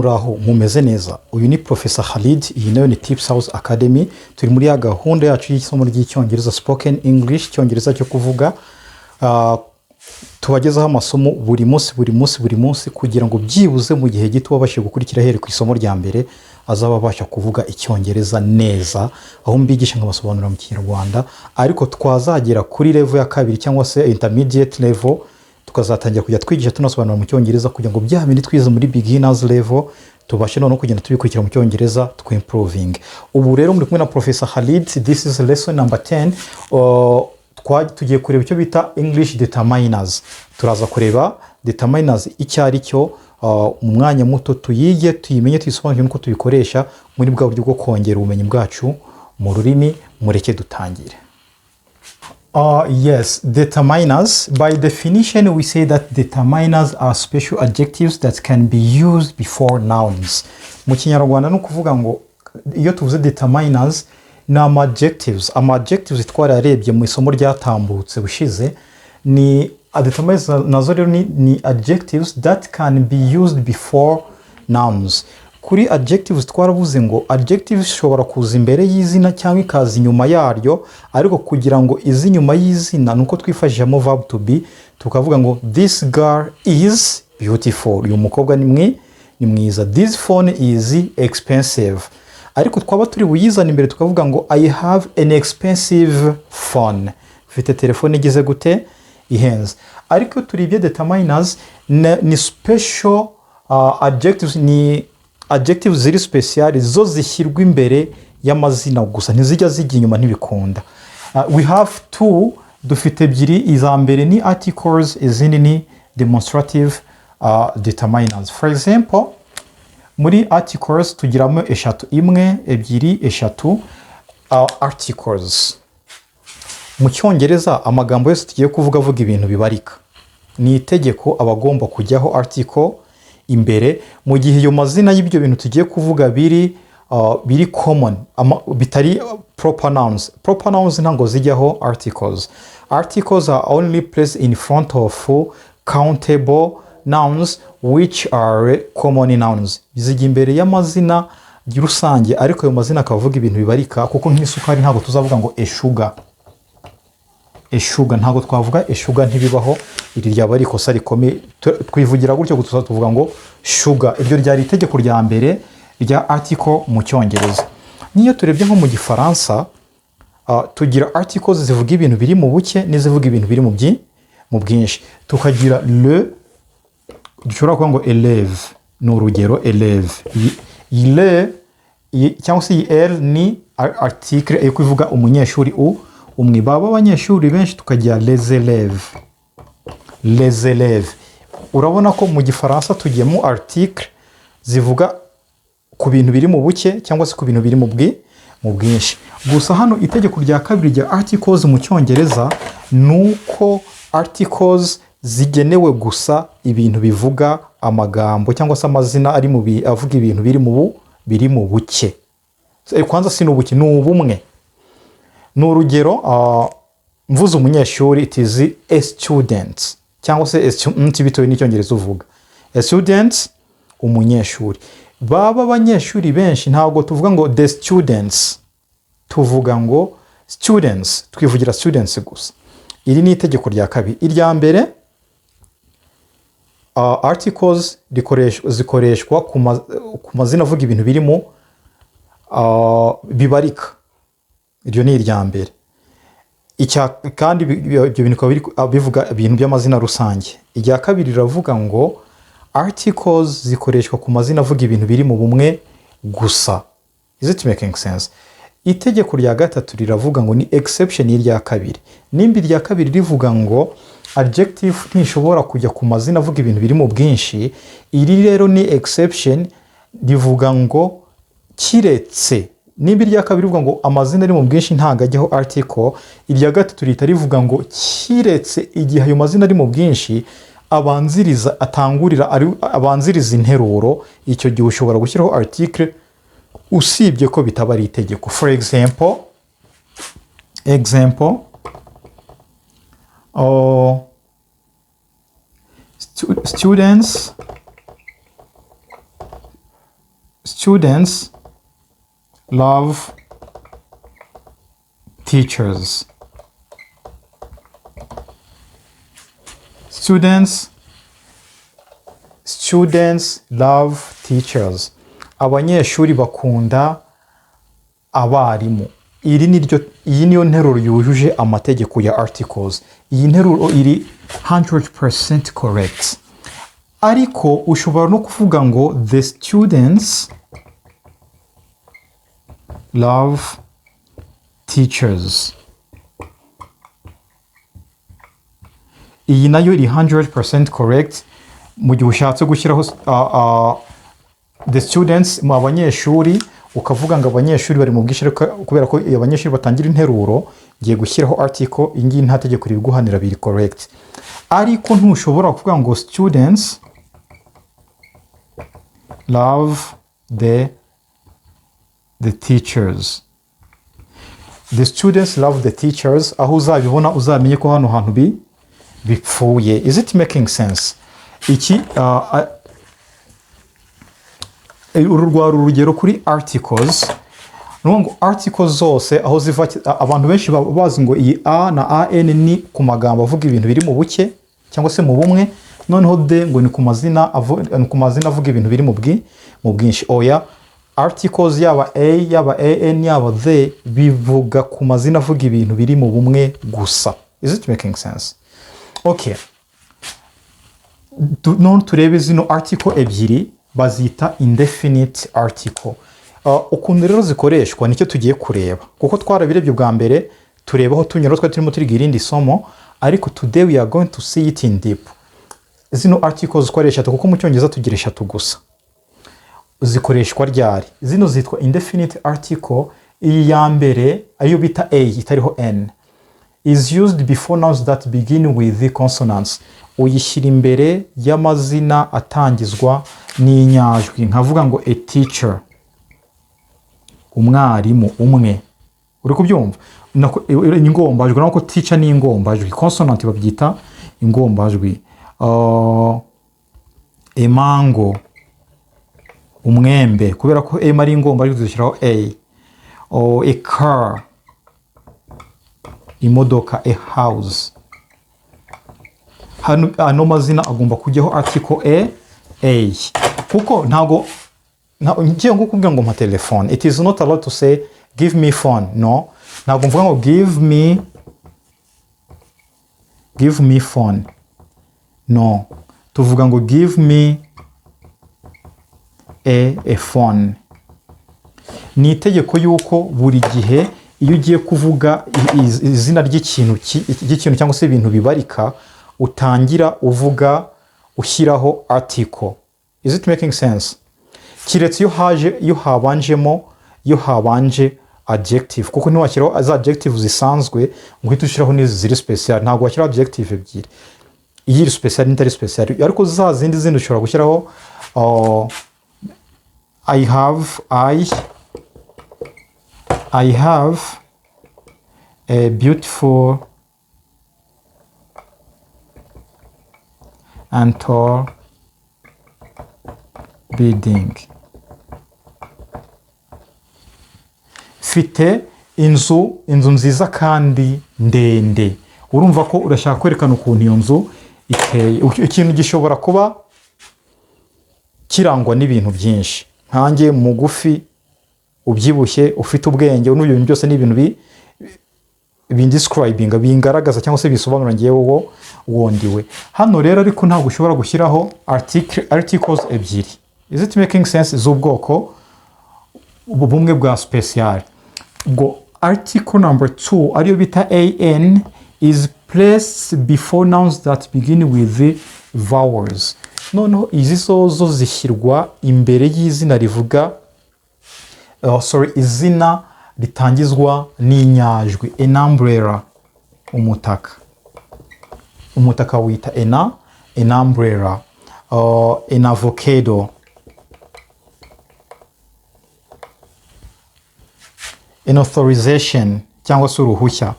muraho mumeze neza. Uyu ni Professor Khalid, iyi nayo ni Tips House Academy. Turi muri ya gahunda yacu y'isomo ry'Icyongereza spoken English, Icyongereza cyo kuvuga. Tubagezaho amasomo buri munsi kugira ngo byibuze mu gihe gito babashe gukurikira here ku isomo rya mbere azaba babasha kuvuga Icyongereza neza, aho mbigisha nkabasobanurira mu Kinyarwanda, ariko twazagera kuri level ya kabiri cyangwa se intermediate level, tukazatangira kujya twigisha tunasobanura mu Cyongereza kugira ngo bya bindi twize muri beginners level tubashe no kugenda tubikurikira mu Cyongereza twimproving. Ubu rero muri kumwe na Professor Khalid, this is lesson number 10. Tugiye kureba icyo bita English determiners. Turaza kureba determiners icyo ari cyo mu mwanya muto, tuyige tuyimenye, tuyisobanukirwe nuko tubikoresha muri bwa buryo bwo kongera ubumenyi bwacu mu rurimi. Mureke dutangire. Yes, determiners. By definition, we say that determiners are special adjectives that can be used before nouns. Mu Kinyarwanda no kuvuga ngo iyo tuvuze determiners ni adjectives. Adjectives twararebye mu isomo ryatambutse bushize. Ni determiners nazo rero ni adjectives that can be used before nouns. Kuri adjectives twaravuze ngo adjectives ishobora kuza imbere y'izina cyangwa ikaza inyuma yaryo, ariko kugira ngo izi inyuma y'izina nuko twifashishamo verb to be, tukavuga ngo this girl is beautiful. Uyu mukobwa ni mwiza. This phone is expensive. Ariko twaba turi buyizana imbere tukavuga ngo I have an expensive phone. Mfite telefone igeze gute? Ihenze. Ariko turibye determiners ni special adjectives, ni adjectives ziri special, zo zishyirwa imbere y'amazina gusa, ntizijya zijya inyuma, ntibikunda. We have two, dufite ebyiri. Iza mbere ni articles, izindi ni demonstrative determiners. For example, muri articles tugiramo eshatu: imwe, ebyiri, eshatu. Articles mu Cyongereza amagambo yose tugiye kuvuga avuga ibintu bibarika. Ni itegeko abagomba kujyaho article imbere mu gihe iyo mazina y'ibyo bintu tugiye kuvuga biri common, bitari proper nouns. Proper nouns ntango zijyaho articles. Articles are only placed in front of countable nouns which are common nouns. Zijya imbere y'amazina rusange, ariko ayo mazina akavuga ibintu bibarika, kuko nk'isukari ntago tuzavuga ngo eshuga. Eshuga ntago twavuga eshuga, ntibibaho. Iri ryaba ari ikosa rikomeye. Twivugira gutyo gusa tuvuga ngo sugar. Iryo ryari itegeko rya mbere rya article mu Cyongereza. Niyo turebye nko mu Gifaransa, tugira articles zivuga ibintu biri mu buke n'izivuga ibintu biri mu bwinshi. Tukagira le, dushobora kuvuga ngo élève, ni urugero élève. Le cyangwa se el ni article yo kuvuga umunyeshuri umwe. Baba abanyeshuri benshi tukagira les élèves. Les élèves. Urabona ko mu Gifaransa tugiyemo article zivuga ku bintu biri mu buke cyangwa se ku bintu biri mu bwinshi. Gusa hano itegeko rya kabiri rya articles mu Cyongereza nuko articles zigenewe gusa ibintu bivuga amagambo cyangwa se amazina ari mu avuga ibintu biri mu buke. Kwanza si n'ubuke, ni ubumwe. Ni urugero, mvuze umunyeshuri, it is a student, cyangwa se bitoye n'Icyongereza uvuga a student, umunyeshuri. Baba abanyeshuri benshi ntabwo tuvuga ngo the students, tuvuga ngo students, twivugira students gusa. Iri ni itegeko rya kabiri. Irya mbere, articles zikoreshwa ku mazina avuga ibintu birimo bibarika. Iryo ni irya mbere. Kandi ibyo bintu bivuga ibintu by'amazina rusange. Irya kabiri riravuga ngo articles zikoreshwa ku mazina avuga ibintu biri mu bumwe gusa. Is it making sense? Itegeko rya gatatu riravuga ngo ni exception y'irya kabiri. Nimba irya kabiri rivuga ngo adjective ntishobora kujya ku mazina avuga ibintu biri mu bwinshi, iri rero ni exception, rivuga ngo kiretse. Nimba irya kabiri rivuga ngo amazina ari mu bwinshi ntago ajyaho article, irya gatatu rihita rivuga ngo kiretse igihe ayo mazina ari mu bwinshi abanziriza interuro, icyo gihe ushobora gushyiraho article usibye ko bitaba ari itegeko. For example, students students love teachers. Students love teachers. Abanyeshuri bakunda abarimu. Iyi niyo nteruro yujuje amategeko ya articles. Iyi nteruro iri 100% correct. Ariko ushobora no kuvuga ngo the students love teachers. Iyi nayo iri 100% correct. Mu gihe ushatse gushyiraho the students mu abanyeshuri ukavuga ngo abanyeshuri bari mu bwishyu kubera ko abanyeshuri batangira interuro giye gushyiraho article ingi nta tegeko ribiguhanira biri correct. Ariko ntushobora kuvuga ngo students love the teachers. The students love the teachers. Aho uzabibona uzamenye ko hano hantu bipfuye. Is it making sense? Iki urugero kuri articles. Nubwo articles zose aho ziva abantu benshi bazi ngo iyi a na an ni ku magambo avuga ibintu biri mu buke cyangwa se mu bumwe, noneho de ngo ni ku mazina avuga ibintu biri mu bwinshi. Oya, articles yaba a yaba an yaba the bivuga ku mazina avuga ibintu biri mu bumwe gusa. Is it making sense? Okay. None turebe zino article ebyiri bazita indefinite article. Ukuntu rero zikoreshwa nicyo tugiye kureba, kuko twarabirebye bwa mbere turebaho tunyura turimo turiga irindi somo, ariko today we are going to see it in deep. Zino articles zikoresha kuko mu Cyongereza tugira 3 gusa. Zikoreshwa ryari? Zino zitwa indefinite article. Iyi ya mbere ayo bita a itariho n is used before nouns that begin with the consonants. Uyishyira imbere y'amazina atangizwa n'inyajwi. Nkavuga ngo a teacher, umwarimu, umwe. Uri kubyumva? Ingombajwi, nako teacher ni ingombajwi. Consonant babyita ingombajwi. Emango, umwembe, kubera ko m ari ingombajwi dushyiraho a. A car, imodoka, a house. Hano mazina agomba kujyaho article a. Kuko ntago ngiye ngukubwira ngo mpa telefone. It is not allowed to say give me phone. No. Ntago mvuga ngo give me phone. No. Tuvuga ngo give me a phone. Ni itegeko yuko buri gihe iyo ugiye kuvuga izina ry'ikintu cyangwa se ibintu bibarika utangira uvuga ushyiraho article. Is it making sense? Kiretse iyo habanje adjective, kuko ntiwashyiraho as adjective zisanzwe ngo uhite ushyiraho n'izi ziri special. Ntabwo washyiraho adjective ebyiri, iyi special n'itari special. Ariko za zindi ushobora gushyiraho I have a beautiful and tall building. Fite inzu nziza kandi ndende. Urumva ko urashaka kwerekana ukuntu iyo nzu iteye. Ikintu gishobora kuba kirangwa n'ibintu byinshi. Nkanjye mugufi, ubyibushye, ufite ubwenge, n'ibintu byose ni ibintu bindescribinga, bingaragaza cyangwa se bisobanura ngiye wondiwe. Hano rero ariko ntabwo ushobora gushyiraho articles ebyiri. Is it making sense? Z'ubwoko bumwe bwa special. Go article number 2 ariyo bita an is placed before nouns that begin with the vowels. Noneho izi zozo zishyirwa imbere y'izina rivuga izina ritangizwa n'inyajwi. An umbrella, umutaka. Umutaka wita an umbrella. An avocado, an authorization cyangwa se uruhushya.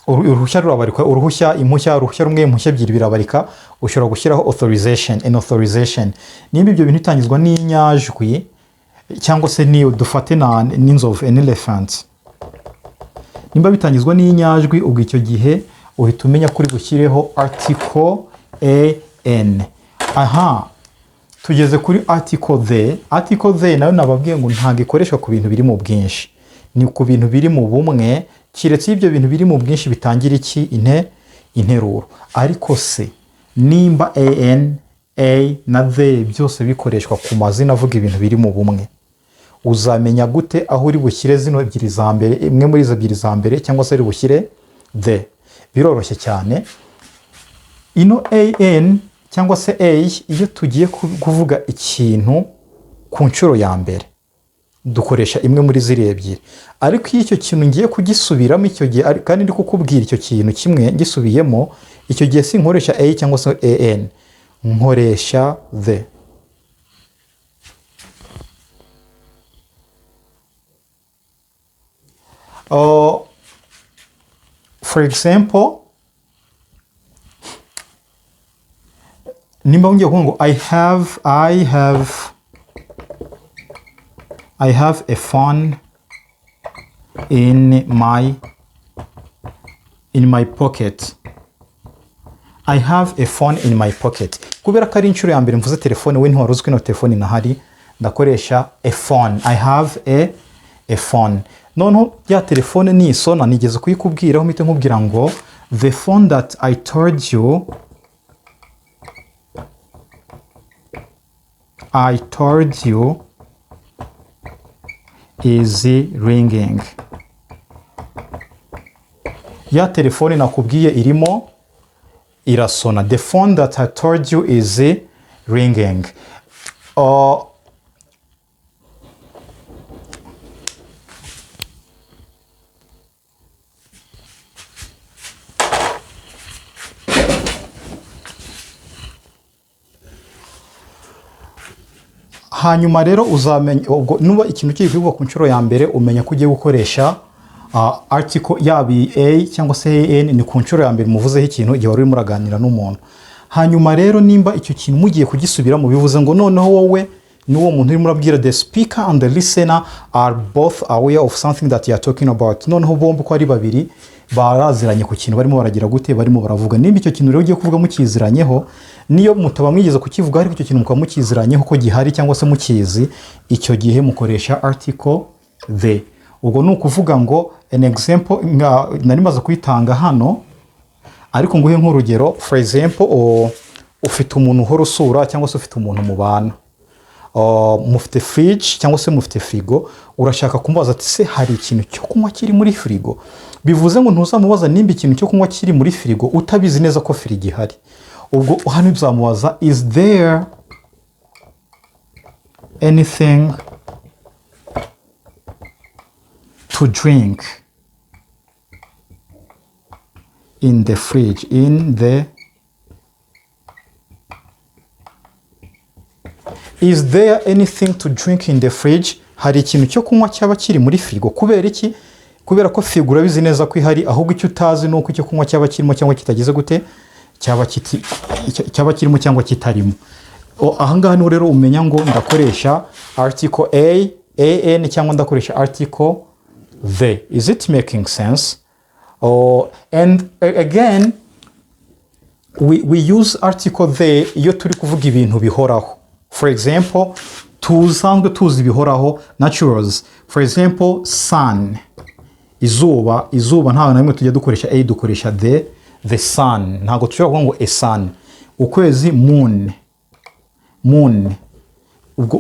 uruhushya rurabarika, uruhushya impushya, uruhushya rumwe, impushya ebyiri birabarika. Ushobora gushyiraho authorization, an authorization. Nimba ibyo bintu bitangizwa n'inyajwi cyangwa se niyo dufate n'inzovu, an elephant. Nimba bitangizwa n'inyajwi, ubwo icyo gihe uhita umenya kuri gushyireho article an. Aha, tugeze kuri article the. Article the nayo nababwiye ngo ntabwo ikoreshwa ku bintu biri mu bwinshi, ni ku bintu biri mu bumwe, kiretse ibyo bintu biri mu bwinshi bitangira iki? Interuro. Ariko se nimba an, a na the byose bikoreshwa ku mazina avuga ibintu biri mu bumwe, uzamenya gute aho uri bushyire zino ebyiri za mbere, imwe muri izo ebyiri za mbere, cyangwa se uri bushyire the? Biroroshye cyane. Ino an cyangwa se a, iyo tugiye kuvuga ikintu ku nshuro ya mbere dukoresha imwe muri ziriya ebyiri. Ariko iyo icyo kintu ngiye kugisubiramo icyo gihe, kandi ndi kukubwira icyo kintu kimwe gisubiyemo, icyo gihe sinkoresha a cyangwa se an, nkoresha the. For example, nimba ngiye kuvuga ngo I have a phone in my pocket. I have a phone in my pocket. Kubera ko ari inshuro ya mbere mvuze telefone, we ntiwari uzi ko ino telefone inahari, ndakoresha a phone. I have a phone. Noneho ya telefone nisona nigeze kuyikubwiraho, mpite nkubwira ngo the phone that I told you is ringing. Ya telefone nakubwiye irimo irasona. The phone that I told you is ringing. Hanyuma rero uzamenya ubwo nuba ikintu kiri kuvugwa ku nshuro ya mbere, umenya ko ugiye gukoresha article yaba a cyangwa se an, ni ku nshuro ya mbere muvuzeho ikintu igihe wari urimo uraganira n'umuntu. Hanyuma rero nimba icyo kintu mugiye kugisubiramo, bivuze ngo noneho wowe n'uwo muntu urimo urabwira, the speaker and the listener are both aware of something that you are talking about. Noneho bombi ko ari babiri baraziranye ku kintu barimo baragira gute, barimo baravuga. Nimba icyo kintu rero ugiye kuvuga mukiziranyeho, niyo mutaba mwigeze kukivuga ariko icyo kintu mukaba mukiziranyeho ko gihari cyangwa se mukizi, icyo gihe mukoresha article the. Ubwo ni ukuvuga ngo an example nari maze kuyitanga hano, ariko nguhe nk'urugero. For example, ufite umuntu uhora usura cyangwa se ufite umuntu mubana, mufite fridge cyangwa se mufite frigo, urashaka kumubaza ati se hari ikintu cyo kunywa kiri muri frigo? Bivuze ngo ntuzamubaza nimba ikintu cyo kunywa kiri muri frigo utabizi neza ko frigo ihari. Ubwo hano uzamubaza, is there anything to drink in the fridge? Is there anything to drink in the fridge? Hari ikintu cyo kunywa cyaba kiri muri frigo. Kubera iki? Kubera ko frigo urabizi neza ko ihari, ahubwo icyo utazi nuko icyo kunywa cyaba kirimo cyangwa kitageze gute, cyaba kirimo cyangwa kitarimo. Aha ngaha ni rero umenya ngo ndakoresha article an cyangwa ndakoresha article the. Is it making sense? And again, we use article the iyo turi kuvuga ibintu bihoraho. For example, tuzanzwe tuzi bihoraho, naturals. For example, sun, izuba ntago na rimwe tujya dukoresha a, dukoresha the sun. Ntago tushobora kuvuga ngo a sun. Ukwezi, moon. Ubwo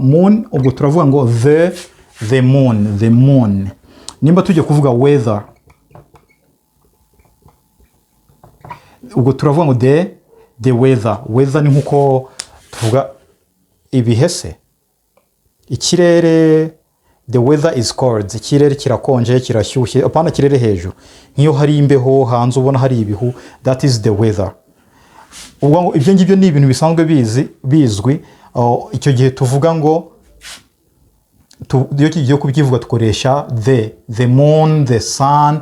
moon ubwo turavuga ngo the moon. Nimba tujya kuvuga weather, ubwo turavuga ngo the weather ni nkuko tuvuga ibihese, ikirere. The weather is cold. Ikirere kirakonje, kirashyushye. Apana kirere hejuru. Nk'iyo hari imbeho hanze ubona hari ibihu, that is the weather. Ubwo ibyo ngibyo ni ibintu bisanzwe bizwi. Icyo gihe tuvuga ngo iyo kigiye kubivuga dukoresha the moon, the sun,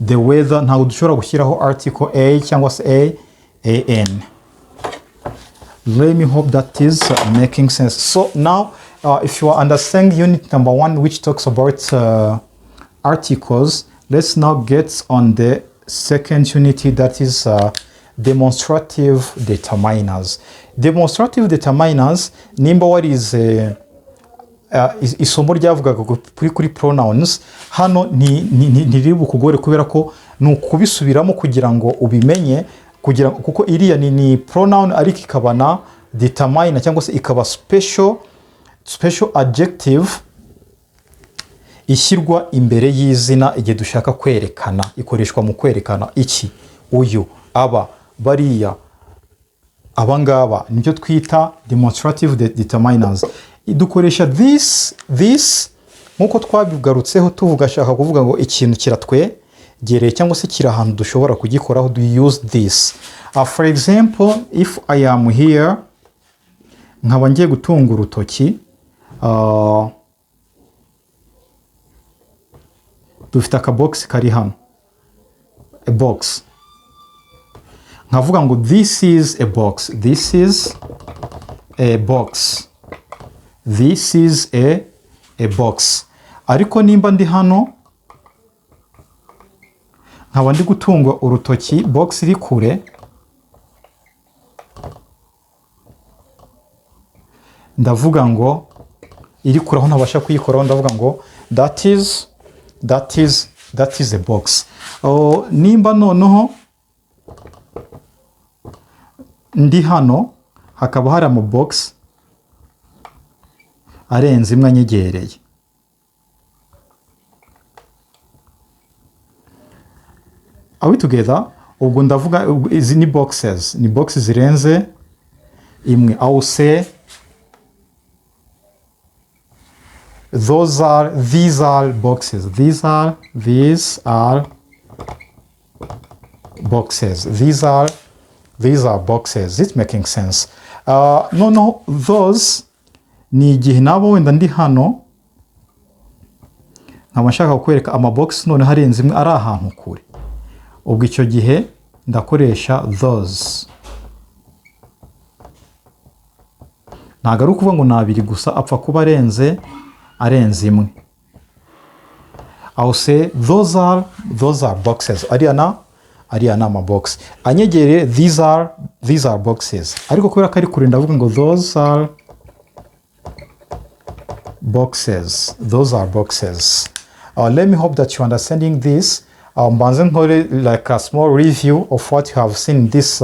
the weather, ntabwo dushobora gushyiraho article a cyangwa se an. Let me hope that is making sense. So now if you are understanding unit number 1, which talks about articles, let's now get on the second unity, that is demonstrative determiners. Demonstrative determiners nimba what is isomo ryavugaga kuri pronouns, hano ntiri bukugore kubera ko nukubisubiramo kugira ngo ubimenye, kuko iriya ni pronoun ariko ikaba na determiner cyangwa se ikaba special adjective ishyirwa imbere y'izina igihe dushaka kwerekana, ikoreshwa mu kwerekana iki, uyu, aba, bariya, abangaba, nibyo twita demonstrative determiners. Dukoresha this nkuko twabigarutseho tuvuga ashaka kuvuga ngo ikintu kiratwegereye cyangwa se kiri ahantu dushobora kugikoraho, do use this. For example, if I am here, nkaba ngiye gutunga urutoki, dufite akabox kari hano, a box, nkavuga ngo this is a box, this is a box, this is a box. Ariko nimba ndi hano nkaba ndi gutunga urutoki, box iri kure, ndavuga ngo iri kure aho ntabasha kuyikoraho, ndavuga ngo that is a box. Nimba noneho ndi hano hakaba hari ama box arenze imwe anyegereye, are we together? Ubwo ndavuga izi ni boxes, ni boxes zirenze imwe. I will say these are boxes, these are boxes, these are boxes. It's making sense. No, those ni igihe nabo wenda ndi hano nkaba nshaka kukwereka ama box none harenze imwe ari ahantu kure, ubwo icyo gihe ndakoresha those. Ntabwo ari ukuvuga ngo ni abiri gusa, apfa kuba arenze imwe. I will say those are boxes. Ariya na ama box anyegereye, these are boxes. Ariko kubera ko ari kure ndavuga ngo those are boxes. Let me hope that you are understanding this. Mbanze nkore like a small review of what you have seen in this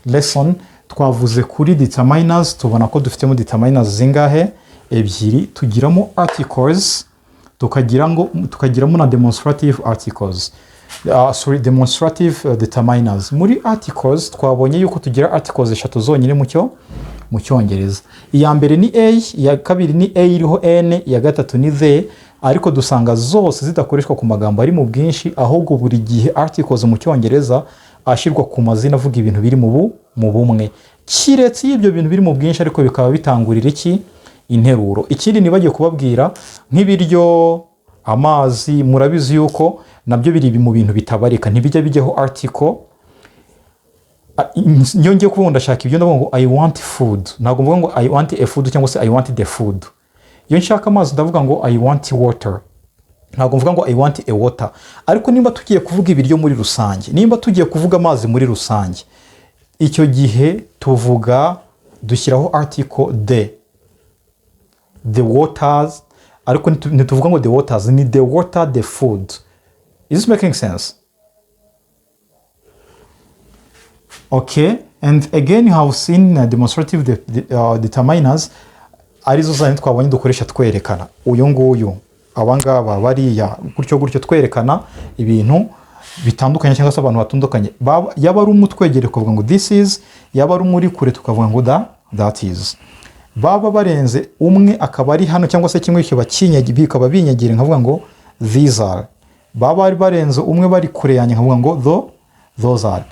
lesson. Twavuze kuri determiners, tubona ko dufitemo determiners zingahe? Ebyiri. Tugiramo articles, tukagiramo na demonstrative articles. Demonstrative determiners. Muri articles twabonye yuko tugira articles eshatu zonyine mu Cyongereza. Iya mbere ni a, iya kabiri ni a iriho n, iya gatatu ni the, ariko dusanga zose zidakoreshwa ku magambo ari mu bwinshi, ahubwo buri gihe articles mu Cyongereza ashirwa ku mazina avuga ibintu biri mu bumwe. Kiretse ibyo bintu biri mu bwinshi ariko bikaba bitangurira iki? Interuro. Ikindi nibagiye kubabwira nk'ibiryo, amazi, murabizi yuko nabyo biri mu bintu bitabarika, ntibijya bijyaho article. Nyongeye kuvuga ndashaka ibyo, ndavuga ngo I want food, ntabwo mvuga ngo I want a food cyangwa se I want the food. Iyo nshaka amazi ndavuga ngo I want water, ntabwo mvuga ngo I want a water. Ariko nimba tugiye kuvuga ibiryo muri rusange, nimba tugiye kuvuga amazi muri rusange, icyo gihe tuvuga dushyiraho article the waters, ariko ntituvuga ngo the waters, ni the water, the food. Is this making sense? Okay, and again you have seen demonstrative determiners, arizo zane twabonye dukoresha twerekana uyu nguyu, abangaba, bariya, gutyo twerekana ibintu bitandukanye cyangwa se abantu batandukanye. Yaba ari umutwegere kuvuga ngo this is, yaba ari muri kure tukavuga ngo that is. Baba barenze umwe akaba ari hano cyangwa se kimwe kiba bikaba binyegere nkavuga ngo these are. Baba ari barenze umwe bari kure yanjye nkavuga ngo those are.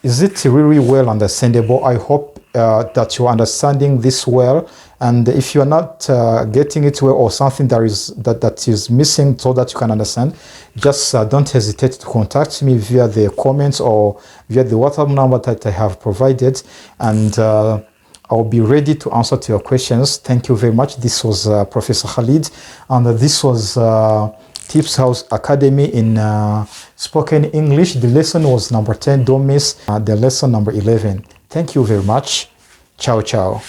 Is it really well understandable? I hope that you're understanding this well. And if you're not getting it well, or something that is missing so that you can understand, just don't hesitate to contact me via the comments or via the WhatsApp number that I have provided, and I'll be ready to answer to your questions. Thank you very much. This was Professor Khalid, and this was Tips House Academy in spoken English. The lesson was number 10. Don't miss the lesson number 11. Thank you very much. Ciao, ciao.